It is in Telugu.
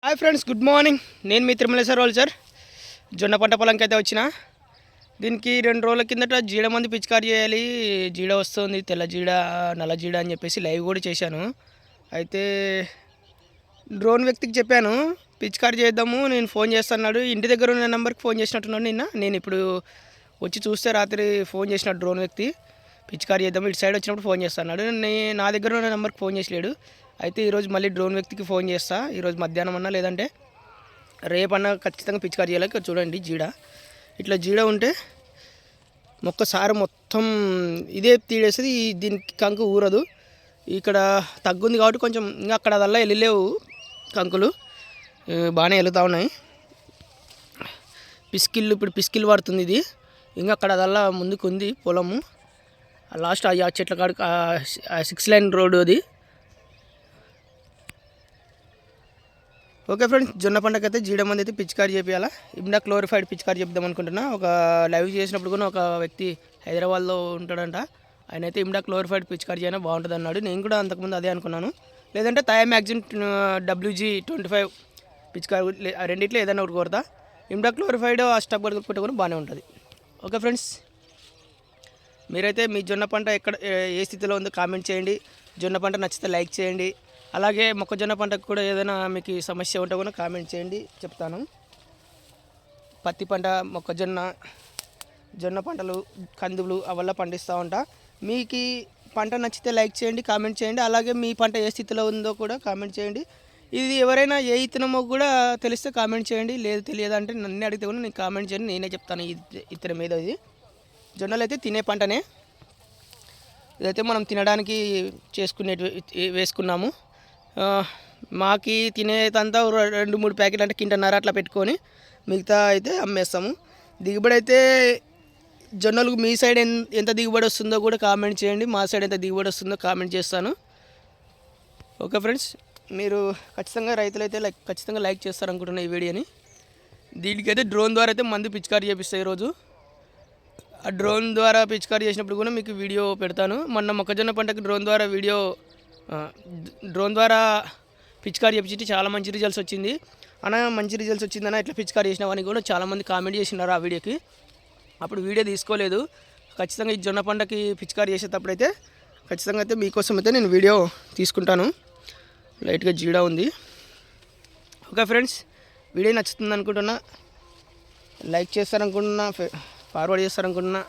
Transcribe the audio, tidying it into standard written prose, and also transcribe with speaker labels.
Speaker 1: Hi friends, good morning. నేను మీ తిరుమలేశ్వర వాళ్ళు సార్. జొన్న పంట పొలంకి అయితే వచ్చిన. దీనికి 2 రోజుల కిందట జీడ మంది పిచికారి చేయాలి, జీడ వస్తుంది, తెల్ల జీడ నల్ల జీడ అని చెప్పేసి లైవ్ కూడా చేశాను. అయితే డ్రోన్ వ్యక్తికి చెప్పాను పిచికారి చేద్దాము, నేను ఫోన్ చేస్తున్నాడు. ఇంటి దగ్గర ఉన్న నెంబర్కి ఫోన్ చేసినట్టున్నాడు నిన్న. నేను ఇప్పుడు వచ్చి చూస్తే రాత్రి ఫోన్ చేసినాడు డ్రోన్ వ్యక్తి. పిచికారి చేద్దాము, ఇటు సైడ్ వచ్చినప్పుడు ఫోన్ చేస్తున్నాడు. నా దగ్గర ఉన్న నెంబర్కి ఫోన్ చేసలేడు. అయితే ఈరోజు మళ్ళీ డ్రోన్ వ్యక్తికి ఫోన్ చేస్తా. ఈరోజు మధ్యాహ్నం అన్నా లేదంటే రేపన్నా ఖచ్చితంగా పిచికారి చేయాలి. చూడండి జీడ, ఇట్లా జీడ ఉంటే ఒక్కసారి మొత్తం ఇదే తీడేస్తుంది. దీనికి కంకు ఊరదు. ఇక్కడ తగ్గుంది కాబట్టి కొంచెం ఇంకా అక్కడ అదల్లా వెళ్ళలేవు కంకులు, బాగానే వెళ్తూ ఉన్నాయి. ఇప్పుడు పిస్కిల్ పడుతుంది ఇది. ఇంకా అక్కడ అదల్లా ముందుకు ఉంది పొలము. లాస్ట్ ఆ చెట్ల కాడికి 6 లైన్ రోడ్డు అది. ఓకే ఫ్రెండ్స్, జొన్న పంటకైతే జీడ మంది అయితే పిచికారి చేయాలా. ఇమ్డా క్లోరిఫైడ్ పిచికారి చెప్దాం అనుకుంటున్నా. ఒక లైవ్ చేసినప్పుడు కూడా ఒక వ్యక్తి హైదరాబాద్లో ఉంటాడంట. ఆయన అయితే ఇమ్డా క్లోరిఫైడ్ పిచికారి చేయనా బాగుంటుంది అన్నాడు. నేను కూడా అంతకుముందు అదే అనుకున్నాను. లేదంటే థయామాక్సిన్ WG25 పిచికారి, రెండిట్లో ఏదైనా ఒకటి కోరుతా. ఇమ్డా క్లోరిఫైడ్ ఆ స్టబ్ పెట్టుకుని బాగానే ఉంటుంది. ఓకే ఫ్రెండ్స్, మీరైతే మీ జొన్న పంట ఎక్కడ ఏ స్థితిలో ఉందో కామెంట్ చేయండి. జొన్న పంట నచ్చితే లైక్ చేయండి. అలాగే మొక్కజొన్న పంటకు కూడా ఏదైనా మీకు సమస్య ఉంటే కూడా కామెంట్ చేయండి, చెప్తాను. పత్తి పంట, మొక్కజొన్న, జొన్న పంటలు, కందులు అవల్ల పండిస్తూ ఉంటా. మీకు పంట నచ్చితే లైక్ చేయండి, కామెంట్ చేయండి. అలాగే మీ పంట ఏ స్థితిలో ఉందో కూడా కామెంట్ చేయండి. ఇది ఎవరైనా ఏ ఇత్తనమో కూడా తెలిస్తే కామెంట్ చేయండి. లేదు తెలియదంటే నన్ను అడిగితే కూడా నేను కామెంట్ చేయండి, నేనే చెప్తాను. ఈ ఇత్తనం మీద ఇది జొన్నలు అయితే తినే పంటనే. ఇదైతే మనం తినడానికి వేసుకున్నాము. మాకి తినేదంతా 2-3 ప్యాకెట్లు అంటే కింటన్నర అట్లా పెట్టుకొని మిగతా అయితే అమ్మేస్తాము. దిగుబడి అయితే జొన్నలకు మీ సైడ్ ఎంత దిగుబడి వస్తుందో కూడా కామెంట్ చేయండి. మా సైడ్ ఎంత దిగుబడి వస్తుందో కామెంట్ చేస్తాను. ఓకే ఫ్రెండ్స్, మీరు ఖచ్చితంగా రైతులైతే ఖచ్చితంగా లైక్ చేస్తారనుకుంటున్నా ఈ వీడియోని. దీనికైతే డ్రోన్ ద్వారా అయితే మందు పిచికారి చేపిస్తాయి ఈరోజు. ఆ డ్రోన్ ద్వారా పిచికారి చేసినప్పుడు కూడా మీకు వీడియో పెడతాను. మొన్న మొక్కజొన్న పంటకు డ్రోన్ ద్వారా పిచికారి చేపించి చాలా మంచి రిజల్ట్స్ వచ్చింది. మంచి రిజల్ట్స్ వచ్చిందన్న ఇట్లా పిచికారి చేసినామని కూడా చాలామంది కామెంట్ చేసినారు ఆ వీడియోకి. అప్పుడు వీడియో తీసుకోలేదు. ఖచ్చితంగా ఈ జొన్న పంటకి పిచికారి చేసేటప్పుడు అయితే ఖచ్చితంగా అయితే మీకోసం అయితే నేను వీడియో తీసుకుంటాను. లైట్గా జీడ ఉంది. ఓకే ఫ్రెండ్స్, వీడియో నచ్చుతుంది అనుకుంటున్నా, లైక్ చేస్తారనుకుంటున్నా, ఫార్వర్డ్ చేస్తారనుకుంటున్నా.